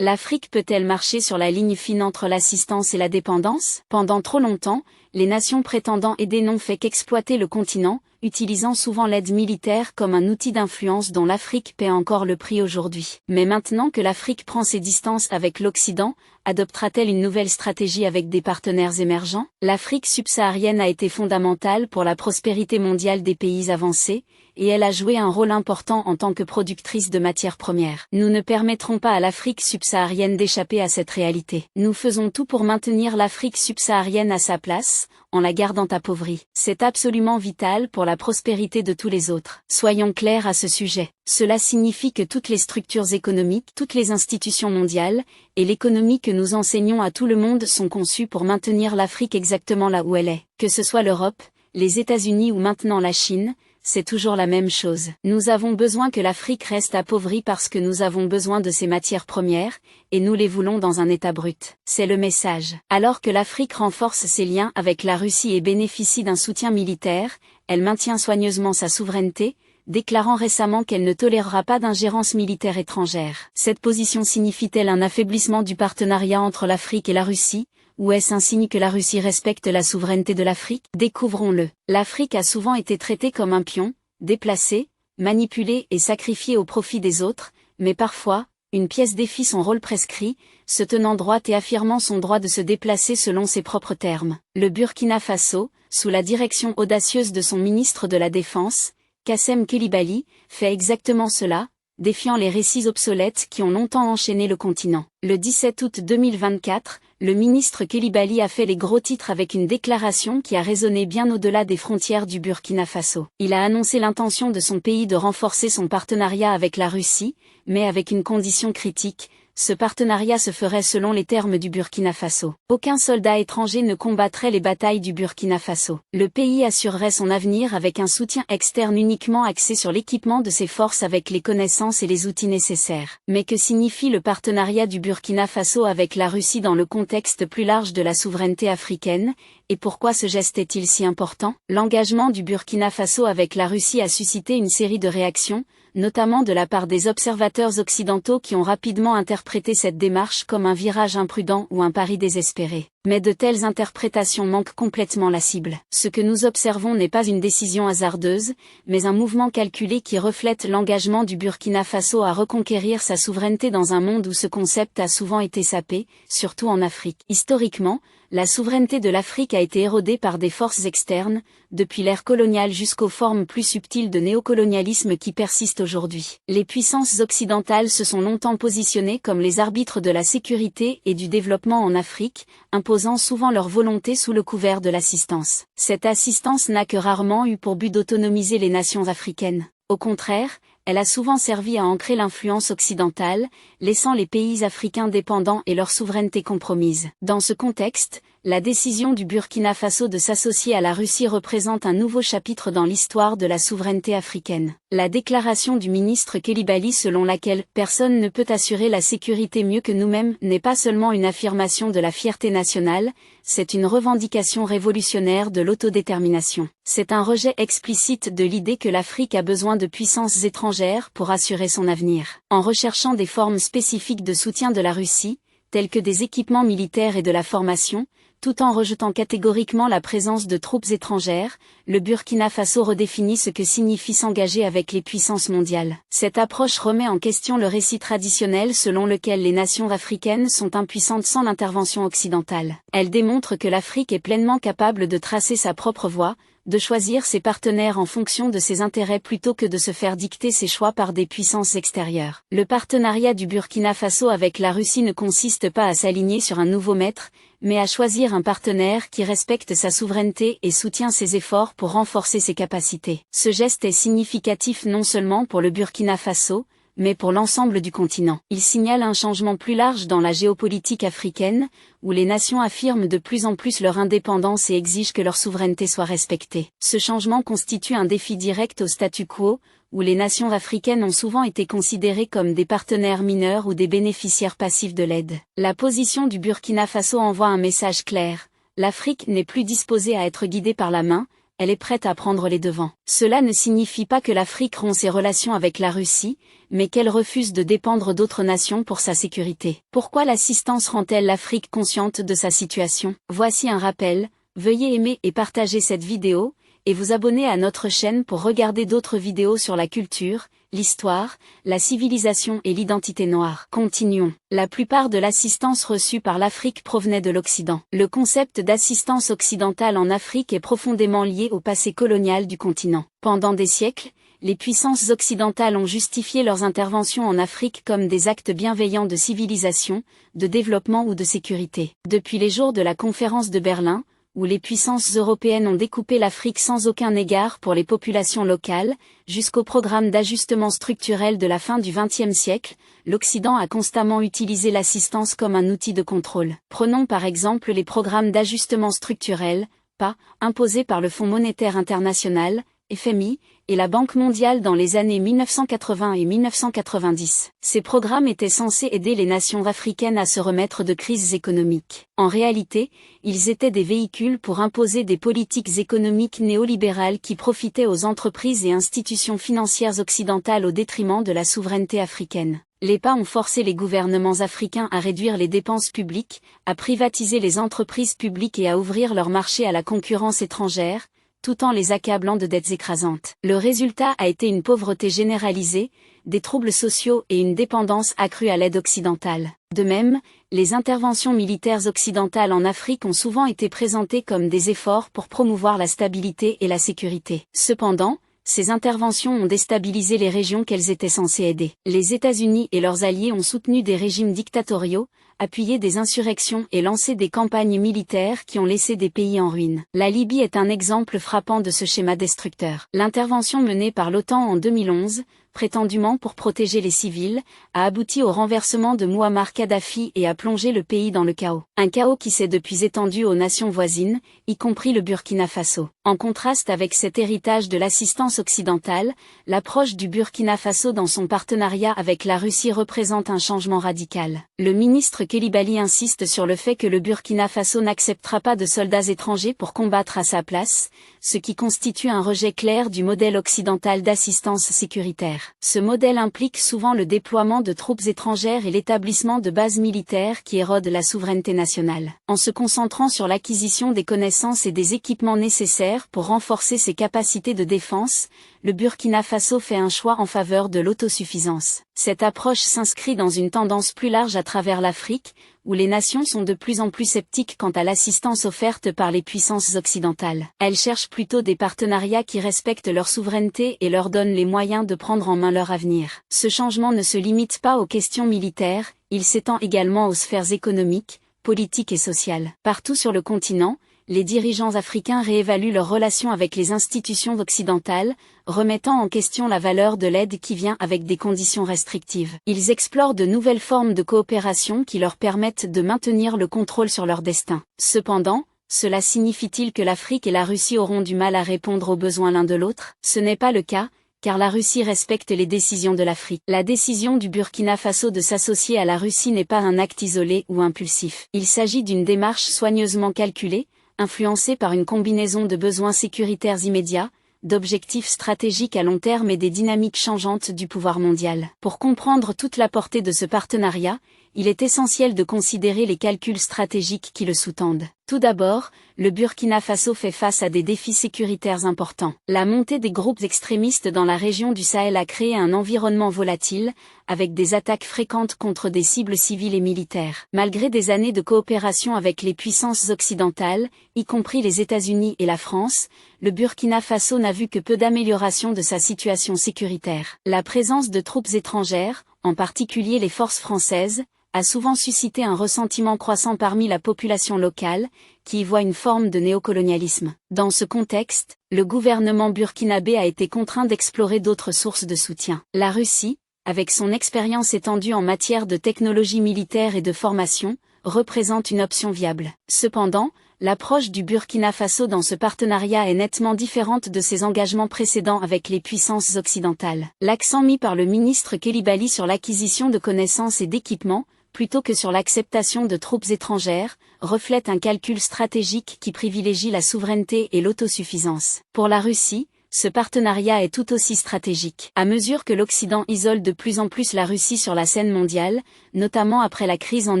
L'Afrique peut-elle marcher sur la ligne fine entre l'assistance et la dépendance? Pendant trop longtemps, les nations prétendant aider n'ont fait qu'exploiter le continent, utilisant souvent l'aide militaire comme un outil d'influence dont l'Afrique paie encore le prix aujourd'hui. Mais maintenant que l'Afrique prend ses distances avec l'Occident, adoptera-t-elle une nouvelle stratégie avec des partenaires émergents? L'Afrique subsaharienne a été fondamentale pour la prospérité mondiale des pays avancés, et elle a joué un rôle important en tant que productrice de matières premières. Nous ne permettrons pas à l'Afrique subsaharienne d'échapper à cette réalité. Nous faisons tout pour maintenir l'Afrique subsaharienne à sa place, en la gardant appauvrie. C'est absolument vital pour la prospérité de tous les autres. Soyons clairs à ce sujet. Cela signifie que toutes les structures économiques, toutes les institutions mondiales, et l'économie que nous enseignons à tout le monde sont conçues pour maintenir l'Afrique exactement là où elle est. Que ce soit l'Europe, les États-Unis ou maintenant la Chine, c'est toujours la même chose. Nous avons besoin que l'Afrique reste appauvrie parce que nous avons besoin de ses matières premières, et nous les voulons dans un état brut. C'est le message. Alors que l'Afrique renforce ses liens avec la Russie et bénéficie d'un soutien militaire, elle maintient soigneusement sa souveraineté, déclarant récemment qu'elle ne tolérera pas d'ingérence militaire étrangère. Cette position signifie-t-elle un affaiblissement du partenariat entre l'Afrique et la Russie? Ou est-ce un signe que la Russie respecte la souveraineté de l'Afrique? Découvrons-le. L'Afrique a souvent été traitée comme un pion, déplacée, manipulée et sacrifiée au profit des autres, mais parfois, une pièce défie son rôle prescrit, se tenant droite et affirmant son droit de se déplacer selon ses propres termes. Le Burkina Faso, sous la direction audacieuse de son ministre de la Défense, Kassem Koulibaly, fait exactement cela, défiant les récits obsolètes qui ont longtemps enchaîné le continent. Le 17 août 2024, le ministre Koulibaly a fait les gros titres avec une déclaration qui a résonné bien au-delà des frontières du Burkina Faso. Il a annoncé l'intention de son pays de renforcer son partenariat avec la Russie, mais avec une condition critique. Ce partenariat se ferait selon les termes du Burkina Faso. Aucun soldat étranger ne combattrait les batailles du Burkina Faso. Le pays assurerait son avenir avec un soutien externe uniquement axé sur l'équipement de ses forces avec les connaissances et les outils nécessaires. Mais que signifie le partenariat du Burkina Faso avec la Russie dans le contexte plus large de la souveraineté africaine, et pourquoi ce geste est-il si important? L'engagement du Burkina Faso avec la Russie a suscité une série de réactions, notamment de la part des observateurs occidentaux qui ont rapidement interprété cette démarche comme un virage imprudent ou un pari désespéré. Mais de telles interprétations manquent complètement la cible. Ce que nous observons n'est pas une décision hasardeuse, mais un mouvement calculé qui reflète l'engagement du Burkina Faso à reconquérir sa souveraineté dans un monde où ce concept a souvent été sapé, surtout en Afrique. Historiquement, la souveraineté de l'Afrique a été érodée par des forces externes, depuis l'ère coloniale jusqu'aux formes plus subtiles de néocolonialisme qui persistent aujourd'hui. Les puissances occidentales se sont longtemps positionnées comme les arbitres de la sécurité et du développement en Afrique, imposant souvent leur volonté sous le couvert de l'assistance. Cette assistance n'a que rarement eu pour but d'autonomiser les nations africaines. Au contraire, elle a souvent servi à ancrer l'influence occidentale, laissant les pays africains dépendants et leur souveraineté compromise. Dans ce contexte, la décision du Burkina Faso de s'associer à la Russie représente un nouveau chapitre dans l'histoire de la souveraineté africaine. La déclaration du ministre Koulibaly selon laquelle « personne ne peut assurer la sécurité mieux que nous-mêmes » n'est pas seulement une affirmation de la fierté nationale, c'est une revendication révolutionnaire de l'autodétermination. C'est un rejet explicite de l'idée que l'Afrique a besoin de puissances étrangères pour assurer son avenir. En recherchant des formes spécifiques de soutien de la Russie, tels que des équipements militaires et de la formation, tout en rejetant catégoriquement la présence de troupes étrangères, le Burkina Faso redéfinit ce que signifie s'engager avec les puissances mondiales. Cette approche remet en question le récit traditionnel selon lequel les nations africaines sont impuissantes sans l'intervention occidentale. Elle démontre que l'Afrique est pleinement capable de tracer sa propre voie, de choisir ses partenaires en fonction de ses intérêts plutôt que de se faire dicter ses choix par des puissances extérieures. Le partenariat du Burkina Faso avec la Russie ne consiste pas à s'aligner sur un nouveau maître, mais à choisir un partenaire qui respecte sa souveraineté et soutient ses efforts pour renforcer ses capacités. Ce geste est significatif non seulement pour le Burkina Faso, mais pour l'ensemble du continent. Il signale un changement plus large dans la géopolitique africaine, où les nations affirment de plus en plus leur indépendance et exigent que leur souveraineté soit respectée. Ce changement constitue un défi direct au statu quo, où les nations africaines ont souvent été considérées comme des partenaires mineurs ou des bénéficiaires passifs de l'aide. La position du Burkina Faso envoie un message clair. L'Afrique n'est plus disposée à être guidée par la main, elle est prête à prendre les devants. Cela ne signifie pas que l'Afrique rompt ses relations avec la Russie, mais qu'elle refuse de dépendre d'autres nations pour sa sécurité. Pourquoi l'assistance rend-elle l'Afrique consciente de sa situation? Voici un rappel, veuillez aimer et partager cette vidéo, et vous abonner à notre chaîne pour regarder d'autres vidéos sur la culture, l'histoire, la civilisation et l'identité noire. Continuons. La plupart de l'assistance reçue par l'Afrique provenait de l'Occident. Le concept d'assistance occidentale en Afrique est profondément lié au passé colonial du continent. Pendant des siècles, les puissances occidentales ont justifié leurs interventions en Afrique comme des actes bienveillants de civilisation, de développement ou de sécurité. Depuis les jours de la conférence de Berlin, où les puissances européennes ont découpé l'Afrique sans aucun égard pour les populations locales, jusqu'au programme d'ajustement structurel de la fin du XXe siècle, l'Occident a constamment utilisé l'assistance comme un outil de contrôle. Prenons par exemple les programmes d'ajustement structurel, PA, imposés par le Fonds monétaire international, FMI, et la Banque mondiale dans les années 1980 et 1990. Ces programmes étaient censés aider les nations africaines à se remettre de crises économiques. En réalité, ils étaient des véhicules pour imposer des politiques économiques néolibérales qui profitaient aux entreprises et institutions financières occidentales au détriment de la souveraineté africaine. Les PA ont forcé les gouvernements africains à réduire les dépenses publiques, à privatiser les entreprises publiques et à ouvrir leur marché à la concurrence étrangère, tout en les accablant de dettes écrasantes. Le résultat a été une pauvreté généralisée, des troubles sociaux et une dépendance accrue à l'aide occidentale. De même, les interventions militaires occidentales en Afrique ont souvent été présentées comme des efforts pour promouvoir la stabilité et la sécurité. Cependant, ces interventions ont déstabilisé les régions qu'elles étaient censées aider. Les États-Unis et leurs alliés ont soutenu des régimes dictatoriaux, appuyé des insurrections et lancé des campagnes militaires qui ont laissé des pays en ruine. La Libye est un exemple frappant de ce schéma destructeur. L'intervention menée par l'OTAN en 2011, prétendument pour protéger les civils, a abouti au renversement de Mouammar Kadhafi et a plongé le pays dans le chaos. Un chaos qui s'est depuis étendu aux nations voisines, y compris le Burkina Faso. En contraste avec cet héritage de l'assistance occidentale, l'approche du Burkina Faso dans son partenariat avec la Russie représente un changement radical. Le ministre Coulibaly insiste sur le fait que le Burkina Faso n'acceptera pas de soldats étrangers pour combattre à sa place, ce qui constitue un rejet clair du modèle occidental d'assistance sécuritaire. Ce modèle implique souvent le déploiement de troupes étrangères et l'établissement de bases militaires qui érodent la souveraineté nationale. En se concentrant sur l'acquisition des connaissances et des équipements nécessaires pour renforcer ses capacités de défense, le Burkina Faso fait un choix en faveur de l'autosuffisance. Cette approche s'inscrit dans une tendance plus large à travers l'Afrique, où les nations sont de plus en plus sceptiques quant à l'assistance offerte par les puissances occidentales. Elles cherchent plutôt des partenariats qui respectent leur souveraineté et leur donnent les moyens de prendre en main leur avenir. Ce changement ne se limite pas aux questions militaires, il s'étend également aux sphères économiques, politiques et sociales. Partout sur le continent, les dirigeants africains réévaluent leurs relations avec les institutions occidentales, remettant en question la valeur de l'aide qui vient avec des conditions restrictives. Ils explorent de nouvelles formes de coopération qui leur permettent de maintenir le contrôle sur leur destin. Cependant, cela signifie-t-il que l'Afrique et la Russie auront du mal à répondre aux besoins l'un de l'autre? Ce n'est pas le cas, car la Russie respecte les décisions de l'Afrique. La décision du Burkina Faso de s'associer à la Russie n'est pas un acte isolé ou impulsif. Il s'agit d'une démarche soigneusement calculée, influencée par une combinaison de besoins sécuritaires immédiats, d'objectifs stratégiques à long terme et des dynamiques changeantes du pouvoir mondial. Pour comprendre toute la portée de ce partenariat, il est essentiel de considérer les calculs stratégiques qui le sous-tendent. Tout d'abord, le Burkina Faso fait face à des défis sécuritaires importants. La montée des groupes extrémistes dans la région du Sahel a créé un environnement volatile, avec des attaques fréquentes contre des cibles civiles et militaires. Malgré des années de coopération avec les puissances occidentales, y compris les États-Unis et la France, le Burkina Faso n'a vu que peu d'amélioration de sa situation sécuritaire. La présence de troupes étrangères, en particulier les forces françaises, a souvent suscité un ressentiment croissant parmi la population locale, qui y voit une forme de néocolonialisme. Dans ce contexte, le gouvernement burkinabé a été contraint d'explorer d'autres sources de soutien. La Russie, avec son expérience étendue en matière de technologie militaire et de formation, représente une option viable. Cependant, l'approche du Burkina Faso dans ce partenariat est nettement différente de ses engagements précédents avec les puissances occidentales. L'accent mis par le ministre Coulibaly sur l'acquisition de connaissances et d'équipements, plutôt que sur l'acceptation de troupes étrangères, reflète un calcul stratégique qui privilégie la souveraineté et l'autosuffisance. Pour la Russie, ce partenariat est tout aussi stratégique. À mesure que l'Occident isole de plus en plus la Russie sur la scène mondiale, notamment après la crise en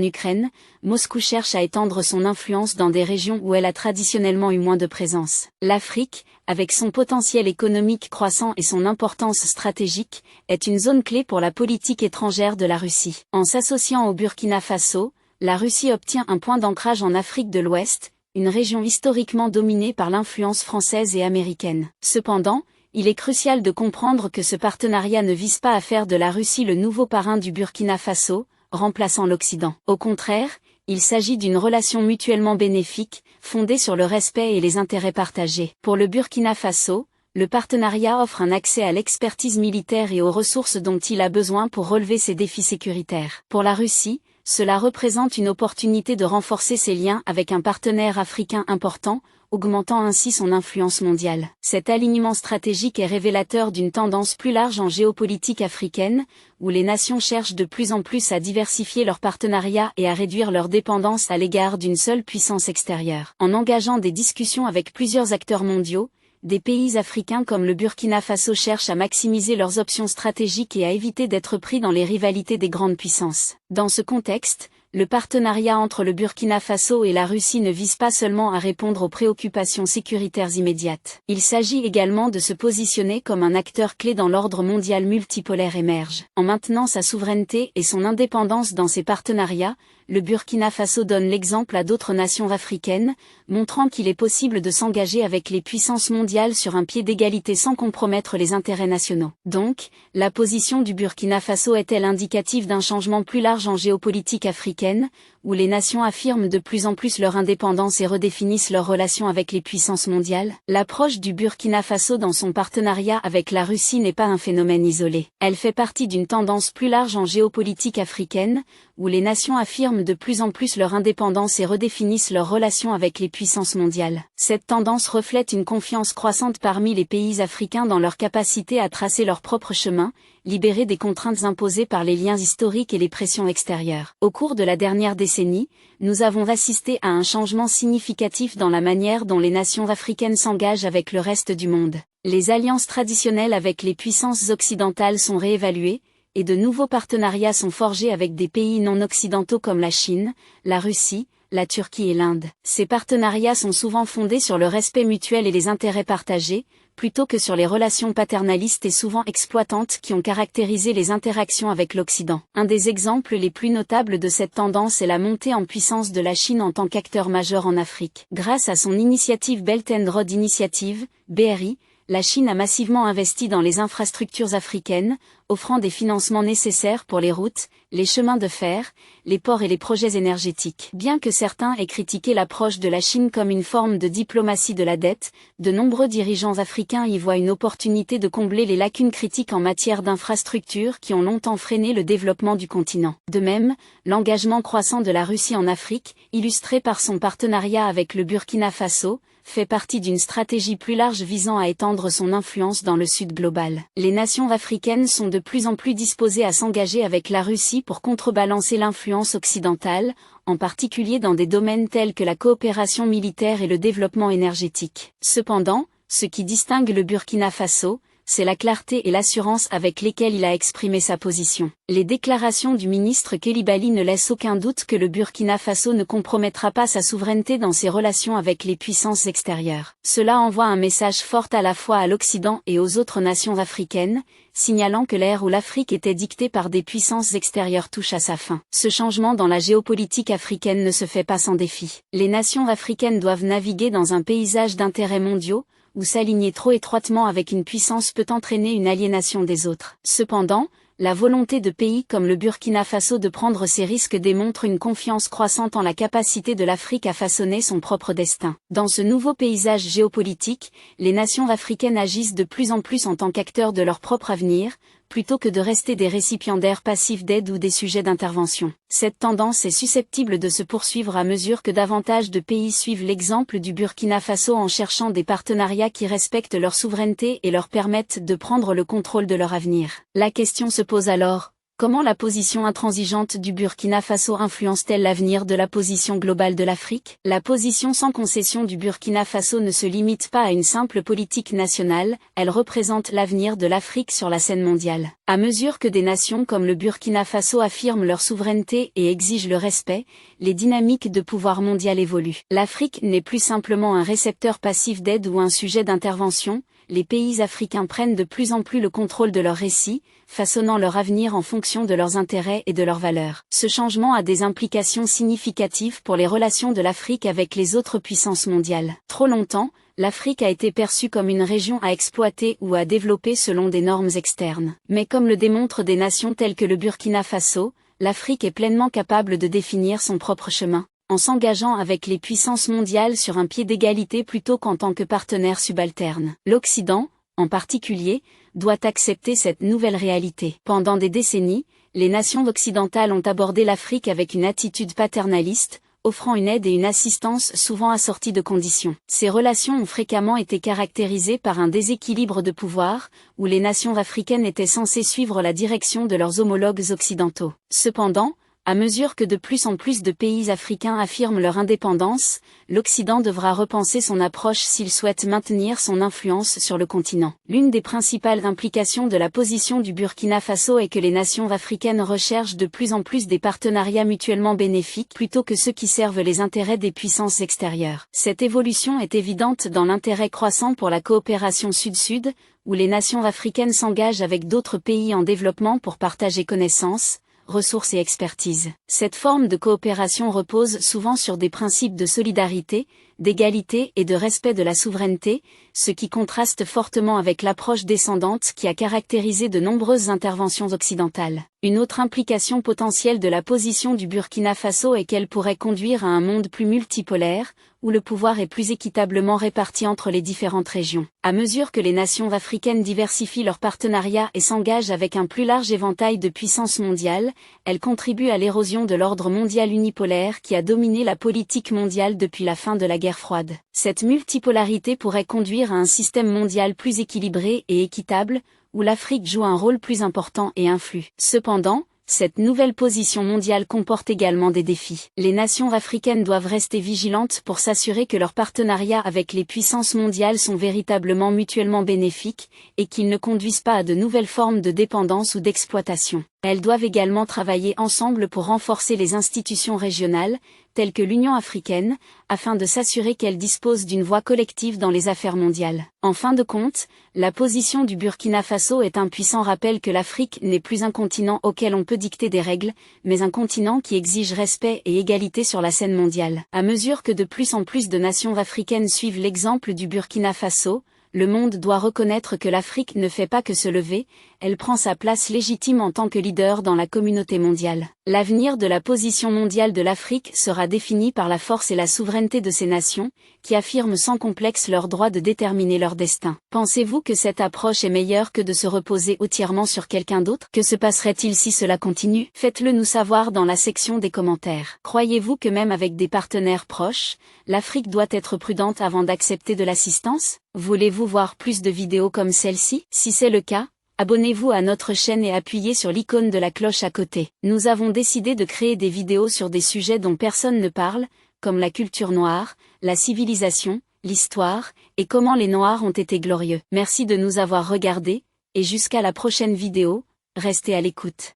Ukraine, Moscou cherche à étendre son influence dans des régions où elle a traditionnellement eu moins de présence. L'Afrique, avec son potentiel économique croissant et son importance stratégique, est une zone clé pour la politique étrangère de la Russie. En s'associant au Burkina Faso, la Russie obtient un point d'ancrage en Afrique de l'Ouest, une région historiquement dominée par l'influence française et américaine. Cependant, il est crucial de comprendre que ce partenariat ne vise pas à faire de la Russie le nouveau parrain du Burkina Faso, remplaçant l'Occident. Au contraire, il s'agit d'une relation mutuellement bénéfique, fondée sur le respect et les intérêts partagés. Pour le Burkina Faso, le partenariat offre un accès à l'expertise militaire et aux ressources dont il a besoin pour relever ses défis sécuritaires. Pour la Russie, cela représente une opportunité de renforcer ses liens avec un partenaire africain important, augmentant ainsi son influence mondiale. Cet alignement stratégique est révélateur d'une tendance plus large en géopolitique africaine, où les nations cherchent de plus en plus à diversifier leurs partenariats et à réduire leur dépendance à l'égard d'une seule puissance extérieure. En engageant des discussions avec plusieurs acteurs mondiaux, des pays africains comme le Burkina Faso cherchent à maximiser leurs options stratégiques et à éviter d'être pris dans les rivalités des grandes puissances. Dans ce contexte, le partenariat entre le Burkina Faso et la Russie ne vise pas seulement à répondre aux préoccupations sécuritaires immédiates. Il s'agit également de se positionner comme un acteur clé dans l'ordre mondial multipolaire émerge. En maintenant sa souveraineté et son indépendance dans ses partenariats, le Burkina Faso donne l'exemple à d'autres nations africaines, montrant qu'il est possible de s'engager avec les puissances mondiales sur un pied d'égalité sans compromettre les intérêts nationaux. Donc, la position du Burkina Faso est-elle indicative d'un changement plus large en géopolitique africaine, où les nations affirment de plus en plus leur indépendance et redéfinissent leurs relations avec les puissances mondiales? L'approche du Burkina Faso dans son partenariat avec la Russie n'est pas un phénomène isolé. Elle fait partie d'une tendance plus large en géopolitique africaine, où les nations affirment de plus en plus leur indépendance et redéfinissent leurs relations avec les puissances mondiales. Cette tendance reflète une confiance croissante parmi les pays africains dans leur capacité à tracer leur propre chemin, libérés des contraintes imposées par les liens historiques et les pressions extérieures. Au cours de la dernière décennie, nous avons assisté à un changement significatif dans la manière dont les nations africaines s'engagent avec le reste du monde. Les alliances traditionnelles avec les puissances occidentales sont réévaluées, et de nouveaux partenariats sont forgés avec des pays non occidentaux comme la Chine, la Russie, la Turquie et l'Inde. Ces partenariats sont souvent fondés sur le respect mutuel et les intérêts partagés, plutôt que sur les relations paternalistes et souvent exploitantes qui ont caractérisé les interactions avec l'Occident. Un des exemples les plus notables de cette tendance est la montée en puissance de la Chine en tant qu'acteur majeur en Afrique. Grâce à son initiative Belt and Road Initiative, BRI, la Chine a massivement investi dans les infrastructures africaines, offrant des financements nécessaires pour les routes, les chemins de fer, les ports et les projets énergétiques. Bien que certains aient critiqué l'approche de la Chine comme une forme de diplomatie de la dette, de nombreux dirigeants africains y voient une opportunité de combler les lacunes critiques en matière d'infrastructures qui ont longtemps freiné le développement du continent. De même, l'engagement croissant de la Russie en Afrique, illustré par son partenariat avec le Burkina Faso, fait partie d'une stratégie plus large visant à étendre son influence dans le sud global. Les nations africaines sont de plus en plus disposées à s'engager avec la Russie pour contrebalancer l'influence occidentale, en particulier dans des domaines tels que la coopération militaire et le développement énergétique. Cependant, ce qui distingue le Burkina Faso, c'est la clarté et l'assurance avec lesquelles il a exprimé sa position. Les déclarations du ministre Coulibaly ne laissent aucun doute que le Burkina Faso ne compromettra pas sa souveraineté dans ses relations avec les puissances extérieures. Cela envoie un message fort à la fois à l'Occident et aux autres nations africaines, signalant que l'ère où l'Afrique était dictée par des puissances extérieures touche à sa fin. Ce changement dans la géopolitique africaine ne se fait pas sans défi. Les nations africaines doivent naviguer dans un paysage d'intérêts mondiaux, où s'aligner trop étroitement avec une puissance peut entraîner une aliénation des autres. Cependant, la volonté de pays comme le Burkina Faso de prendre ces risques démontre une confiance croissante en la capacité de l'Afrique à façonner son propre destin. Dans ce nouveau paysage géopolitique, les nations africaines agissent de plus en plus en tant qu'acteurs de leur propre avenir, plutôt que de rester des récipiendaires passifs d'aide ou des sujets d'intervention. Cette tendance est susceptible de se poursuivre à mesure que davantage de pays suivent l'exemple du Burkina Faso en cherchant des partenariats qui respectent leur souveraineté et leur permettent de prendre le contrôle de leur avenir. La question se pose alors, Comment la position intransigeante du Burkina Faso influence-t-elle l'avenir de la position globale de l'Afrique? La position sans concession du Burkina Faso ne se limite pas à une simple politique nationale, elle représente l'avenir de l'Afrique sur la scène mondiale. À mesure que des nations comme le Burkina Faso affirment leur souveraineté et exigent le respect, les dynamiques de pouvoir mondial évoluent. L'Afrique n'est plus simplement un récepteur passif d'aide ou un sujet d'intervention, les pays africains prennent de plus en plus le contrôle de leur récit, façonnant leur avenir en fonction de leurs intérêts et de leurs valeurs. Ce changement a des implications significatives pour les relations de l'Afrique avec les autres puissances mondiales. Trop longtemps, l'Afrique a été perçue comme une région à exploiter ou à développer selon des normes externes. Mais comme le démontrent des nations telles que le Burkina Faso, l'Afrique est pleinement capable de définir son propre chemin, en s'engageant avec les puissances mondiales sur un pied d'égalité plutôt qu'en tant que partenaire subalterne. L'Occident, en particulier, doit accepter cette nouvelle réalité. Pendant des décennies, les nations occidentales ont abordé l'Afrique avec une attitude paternaliste, offrant une aide et une assistance souvent assorties de conditions. Ces relations ont fréquemment été caractérisées par un déséquilibre de pouvoir, où les nations africaines étaient censées suivre la direction de leurs homologues occidentaux. Cependant, à mesure que de plus en plus de pays africains affirment leur indépendance, l'Occident devra repenser son approche s'il souhaite maintenir son influence sur le continent. L'une des principales implications de la position du Burkina Faso est que les nations africaines recherchent de plus en plus des partenariats mutuellement bénéfiques plutôt que ceux qui servent les intérêts des puissances extérieures. Cette évolution est évidente dans l'intérêt croissant pour la coopération Sud-Sud, où les nations africaines s'engagent avec d'autres pays en développement pour partager connaissances, ressources et expertise. Cette forme de coopération repose souvent sur des principes de solidarité, d'égalité et de respect de la souveraineté, ce qui contraste fortement avec l'approche descendante qui a caractérisé de nombreuses interventions occidentales. Une autre implication potentielle de la position du Burkina Faso est qu'elle pourrait conduire à un monde plus multipolaire, où le pouvoir est plus équitablement réparti entre les différentes régions. À mesure que les nations africaines diversifient leurs partenariats et s'engagent avec un plus large éventail de puissances mondiales, elles contribuent à l'érosion de l'ordre mondial unipolaire qui a dominé la politique mondiale depuis la fin de la guerre froide. Cette multipolarité pourrait conduire à un système mondial plus équilibré et équitable, où l'Afrique joue un rôle plus important et influe. Cependant, cette nouvelle position mondiale comporte également des défis. Les nations africaines doivent rester vigilantes pour s'assurer que leurs partenariats avec les puissances mondiales sont véritablement mutuellement bénéfiques, et qu'ils ne conduisent pas à de nouvelles formes de dépendance ou d'exploitation. Elles doivent également travailler ensemble pour renforcer les institutions régionales, telles que l'Union africaine, afin de s'assurer qu'elles disposent d'une voix collective dans les affaires mondiales. En fin de compte, la position du Burkina Faso est un puissant rappel que l'Afrique n'est plus un continent auquel on peut dicter des règles, mais un continent qui exige respect et égalité sur la scène mondiale. À mesure que de plus en plus de nations africaines suivent l'exemple du Burkina Faso, le monde doit reconnaître que l'Afrique ne fait pas que se lever, elle prend sa place légitime en tant que leader dans la communauté mondiale. L'avenir de la position mondiale de l'Afrique sera défini par la force et la souveraineté de ces nations, qui affirment sans complexe leur droit de déterminer leur destin. Pensez-vous que cette approche est meilleure que de se reposer entièrement sur quelqu'un d'autre? Que se passerait-il si cela continue? Faites-le nous savoir dans la section des commentaires. Croyez-vous que même avec des partenaires proches, l'Afrique doit être prudente avant d'accepter de l'assistance? Voulez-vous voir plus de vidéos comme celle-ci? Si c'est le cas, abonnez-vous à notre chaîne et appuyez sur l'icône de la cloche à côté. Nous avons décidé de créer des vidéos sur des sujets dont personne ne parle, comme la culture noire, la civilisation, l'histoire, et comment les Noirs ont été glorieux. Merci de nous avoir regardés, et jusqu'à la prochaine vidéo, restez à l'écoute.